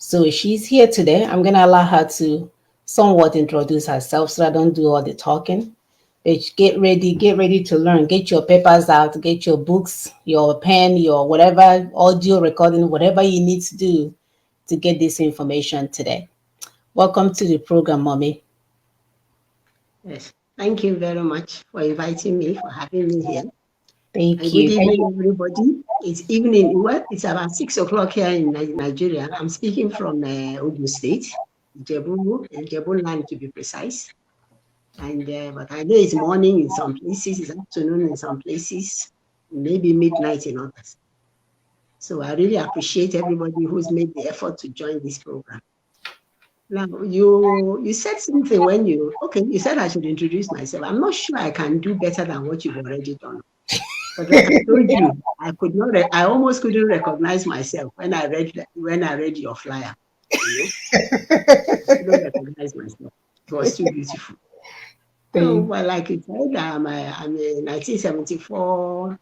So she's here today. I'm going to allow her to somewhat introduce herself so I don't do all the talking. Get ready to learn. Get your papers out, get your books, your pen, your whatever, audio recording, whatever you need to do to get this information today. Welcome to the program, Mommy. Yes, thank you very much for inviting me, for having me here. And Thank good you. evening, everybody. It's evening. Well, it's about 6 o'clock here in Nigeria. I'm speaking from Ogun State, Jebu land to be precise. And but I know it's morning in some places, it's afternoon in some places, maybe midnight in others. So I really appreciate everybody who's made the effort to join this program. Now, you said something when you said I should introduce myself. I'm not sure I can do better than what you've already done. But like I told you, I almost couldn't recognize myself when I read your flyer. You know, I couldn't recognize myself. It was too beautiful. So, Thank well, like you said, I'm a 1974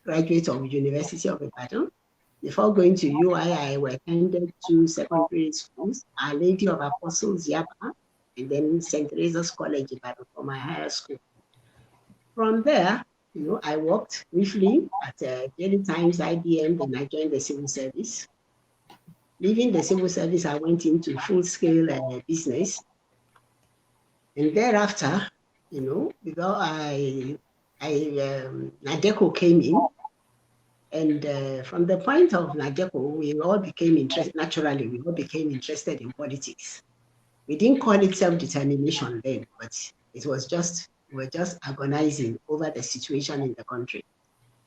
graduate of University of Ibadan. Before going to UI, I attended two secondary schools, Our Lady of Apostles Yaba, and then St. Teresa's College Ibadan for my higher school. From there, I worked briefly at Daily Times, IBM, then I joined the civil service. Leaving the civil service, I went into full-scale business. And thereafter, because Nadeco came in, and from the point of Nadeco, we all became interested, naturally, we all became interested in politics. We didn't call it self-determination then, but it was just, we were just agonizing over the situation in the country.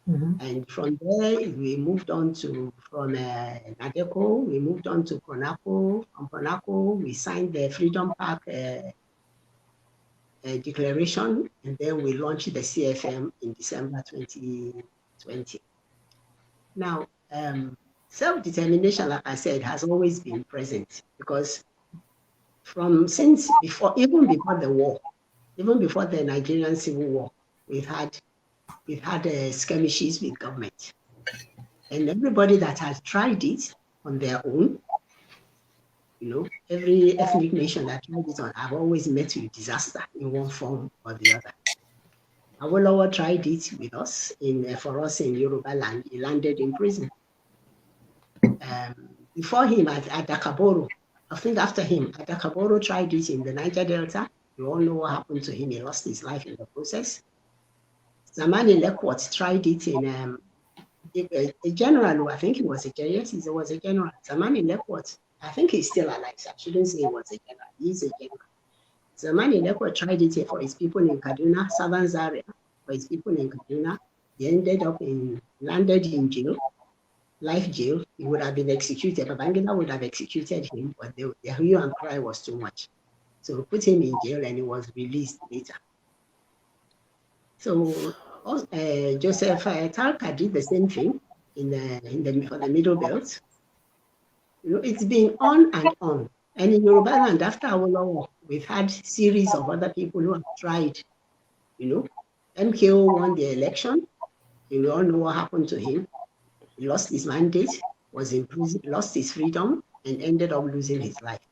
you. And from there, we moved on from Nadeco, we moved on to Pronaco. From Pronaco, we signed the Freedom Park declaration, and then we launched the CFM in December 2020. Now, self-determination, like I said, has always been present because since before, even before the war, even before the Nigerian Civil War, we've had skirmishes with government. And everybody that has tried it on their own, every ethnic nation that tried it on have always met with disaster in one form or the other. Awolowo tried it with us for us in Yoruba land. He landed in prison. Before him at Dakaboro, I think after him, Dakaboro tried it in the Niger Delta. You all know what happened to him. He lost his life in the process. Zamani Lekwot tried it in a general, I think he was a general. Yes, he was a general. Zamani Lekwot, I think he's still alive. So I shouldn't say he was a general. He's a general. Zamani Lekwot tried it for his people in Kaduna, Southern Zaria, for his people in Kaduna. He landed in jail, life jail. He would have been executed. Babangida would have executed him, but the hue and cry was too much. So we put him in jail and he was released later. So Joseph Talca did the same thing for the Middle Belt. It's been on and on. And in Yoruba land, after our war, we've had series of other people who have tried. MKO won the election. You all know what happened to him. He lost his mandate, was in prison, lost his freedom, and ended up losing his life.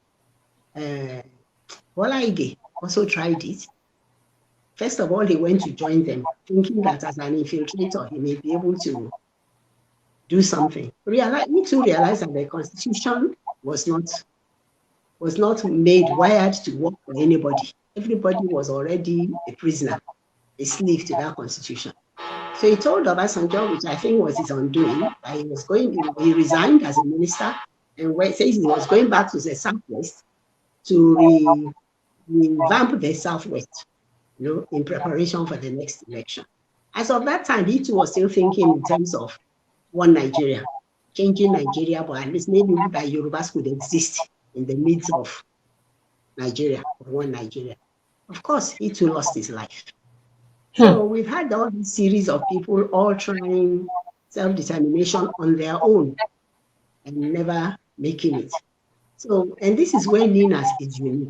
Bola Ige also tried it. First of all, he went to join them, thinking that as an infiltrator, he may be able to do something. Me too realized that the Constitution was not wired to work for anybody. Everybody was already a prisoner, a slave to that Constitution. So he told Obasanjo, which I think was his undoing, that he resigned as a minister, and says he was going back to the Southwest to revamp the Southwest, in preparation for the next election. As of that time, he too was still thinking in terms of one Nigeria, changing Nigeria, but at least maybe that Yorubas could exist in the midst of Nigeria, of one Nigeria. Of course, he too lost his life. So we've had all these series of people all trying self-determination on their own and never making it. So, and this is where Ninas is unique.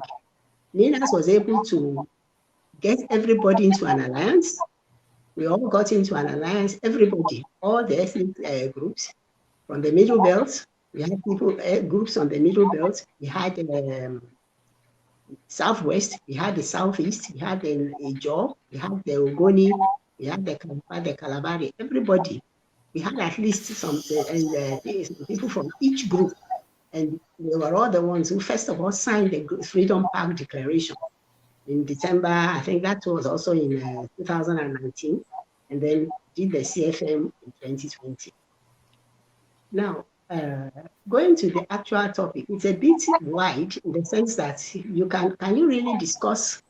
Ninas was able to get everybody into an alliance. We all got into an alliance, everybody, all the ethnic groups, from the Middle Belt We had people, groups on the Middle Belt. We had Southwest. We had the Southeast. We had the Ijaw. We had the Ogoni. We had the Kalabari. Everybody. We had at least some people from each group, and they were all the ones who first of all signed the Freedom Park Declaration in December. I think that was also in 2019, and then did the CFM in 2020. Now, going to the actual topic, it's a bit wide in the sense that you can you really discuss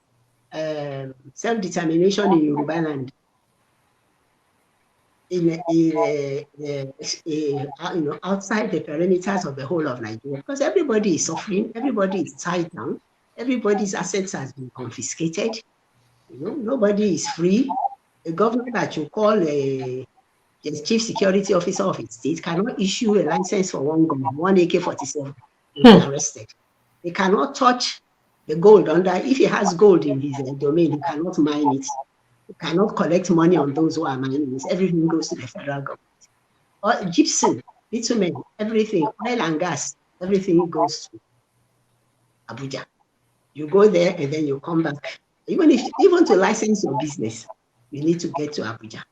self-determination in Yoruba land outside the perimeters of the whole of Nigeria, because everybody is suffering, everybody is tied down, everybody's assets has been confiscated. Nobody is free. A governor that you call a chief security officer of its state cannot issue a license for one AK-47 and be arrested. He cannot touch the gold if he has gold in his domain, he cannot mine it. He cannot collect money on those who are mining it. Everything goes to the federal government. Gypsum, bitumen, everything, oil and gas, everything goes to Abuja. You go there and then you come back. Even to license your business, you need to get to Abuja.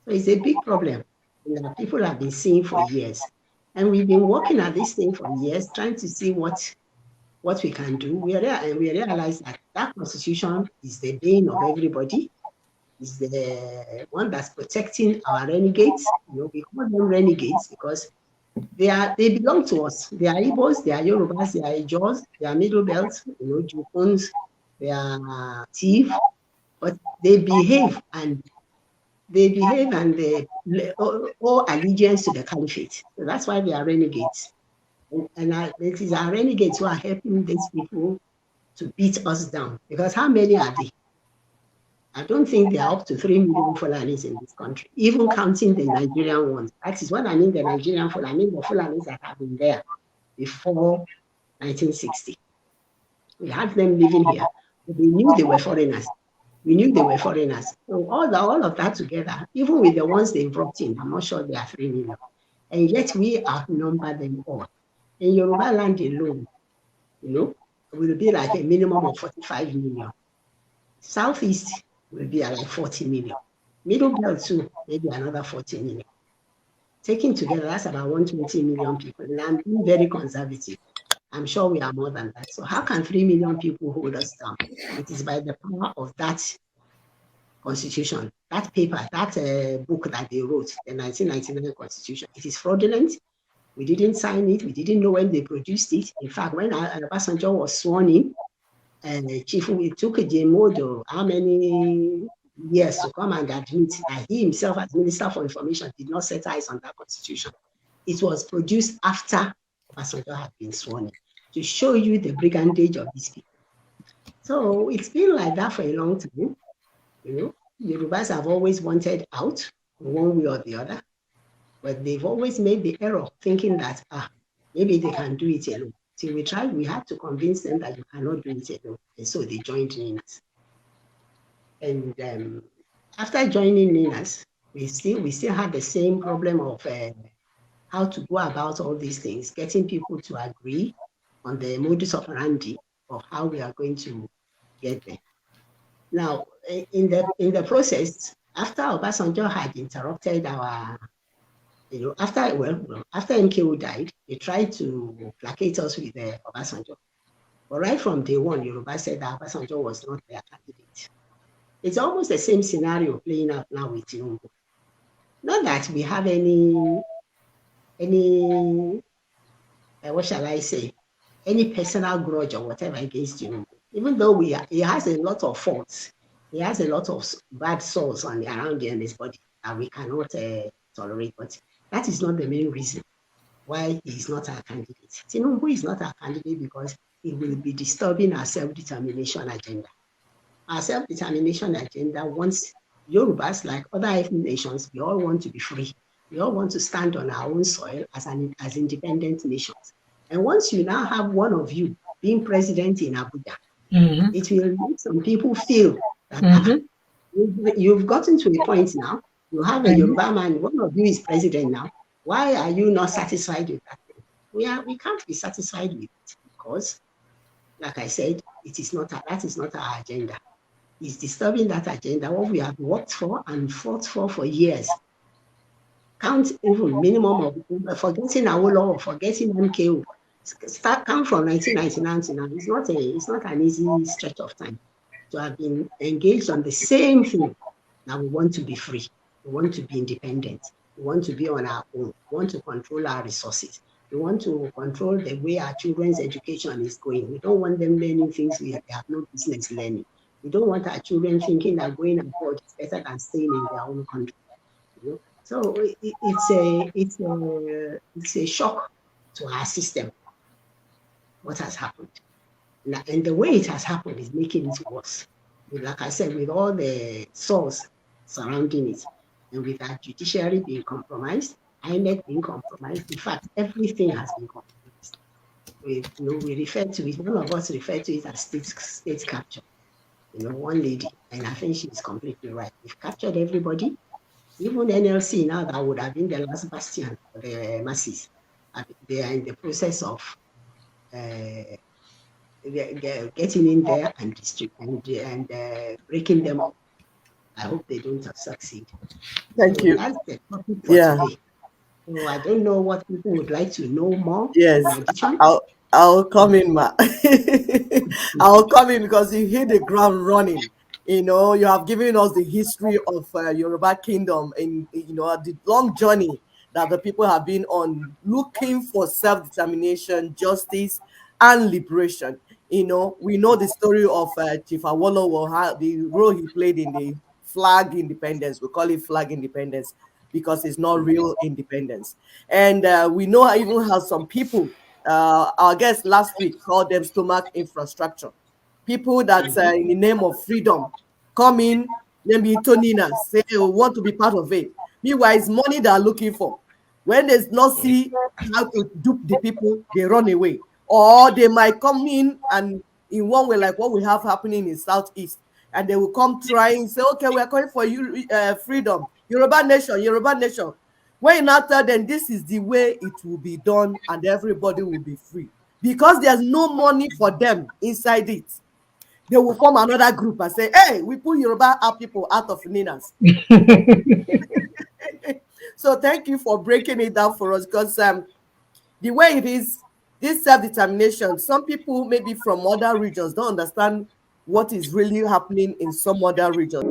So it's a big problem that people have been seeing for years. And we've been working at this thing for years, trying to see what we can do. We realize that constitution is the bane of everybody, is the one that's protecting our renegades. We call them renegades because they belong to us. They are Igbos, they are Yorubas, they are Ijaws, they are Middle Belt, Jukuns, they are Tiv, but they behave and they owe allegiance to the caliphate. So that's why they are renegades. And it is our renegades who are helping these people to beat us down. Because how many are they? I don't think they are up to 3 million Fulanis in this country, even counting the Nigerian ones. That is what I mean, the Nigerian Fulanis. I mean the Fulanis that have been there before 1960. We had them living here, but we knew they were foreigners. We knew they were foreigners. So all of that together, even with the ones they brought in, I'm not sure they are 3 million. And yet we outnumber them all. In Yoruba land alone, it will be like a minimum of 45 million. Southeast will be like 40 million. Middle Belt too, maybe another 40 million. Taken together, that's about 120 million people. And I'm being very conservative. I'm sure we are more than that. So how can 3 million people hold us down? It is by the power of that constitution, that paper, that book that they wrote, the 1999 constitution. It is fraudulent. We didn't sign it. We didn't know when they produced it. In fact, when Obasanjo was sworn in, Chief, it took Jemodo how many years to come and admit that he himself, as Minister for Information, did not set eyes on that constitution. It was produced after Obasanjo had been sworn in to show you the brigandage of these people. So it's been like that for a long time. Yorubas have always wanted out one way or the other, but they've always made the error thinking that maybe they can do it alone. Till we tried, we had to convince them that you cannot do it alone, and so they joined NINAS. And after joining NINAS, we still had the same problem of how to go about all these things, getting people to agree on the modus operandi of how we are going to get there. Now, in the process, after Obasanjo had interrupted our, after MKO died, they tried to placate us with Obasanjo. But right from day one, Yoruba said that Obasanjo was not their candidate. It's almost the same scenario playing out now with Tinubu. Not that we have any what shall I say, any personal grudge or whatever against Tinubu. Even though he has a lot of faults, he has a lot of bad sores around in his body that we cannot tolerate. But that is not the main reason why he is not our candidate. Tinubu is not our candidate because he will be disturbing our self-determination agenda. Our self-determination agenda wants Yorubas, like other ethnic nations, we all want to be free. We all want to stand on our own soil as independent nations. And once you now have one of you being president in Abuja, it will make some people feel that you've gotten to a point now, you have a Yoruba man, one of you is president now. Why are you not satisfied with that? we can't be satisfied with it because, like I said, that is not our agenda. It's disturbing that agenda, what we have worked for and fought for years. Count even minimum of forgetting Awolowo, forgetting MKO. Start count from 1999 to now. It's not an easy stretch of time to have been engaged on the same thing. Now we want to be free. We want to be independent. We want to be on our own. We want to control our resources. We want to control the way our children's education is going. We don't want them learning things they have no business learning. We don't want our children thinking that going abroad is better than staying in their own country. You know? So it's a shock to our system what has happened. And the way it has happened is making it worse. Like I said, with all the source surrounding it, and with our judiciary being compromised, INEC being compromised, in fact, everything has been compromised. We refer to it, one of us refer to it as state capture. One lady, and I think she's completely right. We've captured everybody, even NLC now that would have been the last bastion for the masses. They are in the process of getting in there and breaking them up. I hope they don't succeed. Thank So you. that's the topic for Yeah. today. So I don't know what people would like to know more in Yes. addition. I'll come in, ma. I'll come in because you hit the ground running. You have given us the history of Yoruba Kingdom and the long journey that the people have been on, looking for self-determination, justice, and liberation. We know the story of Chief Awolowo, how the role he played in the flag independence. We call it flag independence because it's not real independence. And we know even how some people, our guest last week called them stomach infrastructure. People that, Mhm. in the name of freedom, come in, maybe Tonina, say they want to be part of it. Meanwhile, it's money they are looking for. When they not Yes. see how to dupe the people, they run away. Or they might come in and in one way, like what we have happening in Southeast, and they will come try and say, okay, we are calling for you freedom, Yoruba nation, Yoruba nation. When you now tell them this is the way it will be done and everybody will be free, because there's no money for them inside it, they will form another group and say, hey, we pull Yoruba people out of Ninas. So thank you for breaking it down for us, because the way it is, this self-determination, some people maybe from other regions don't understand what is really happening in some other regions.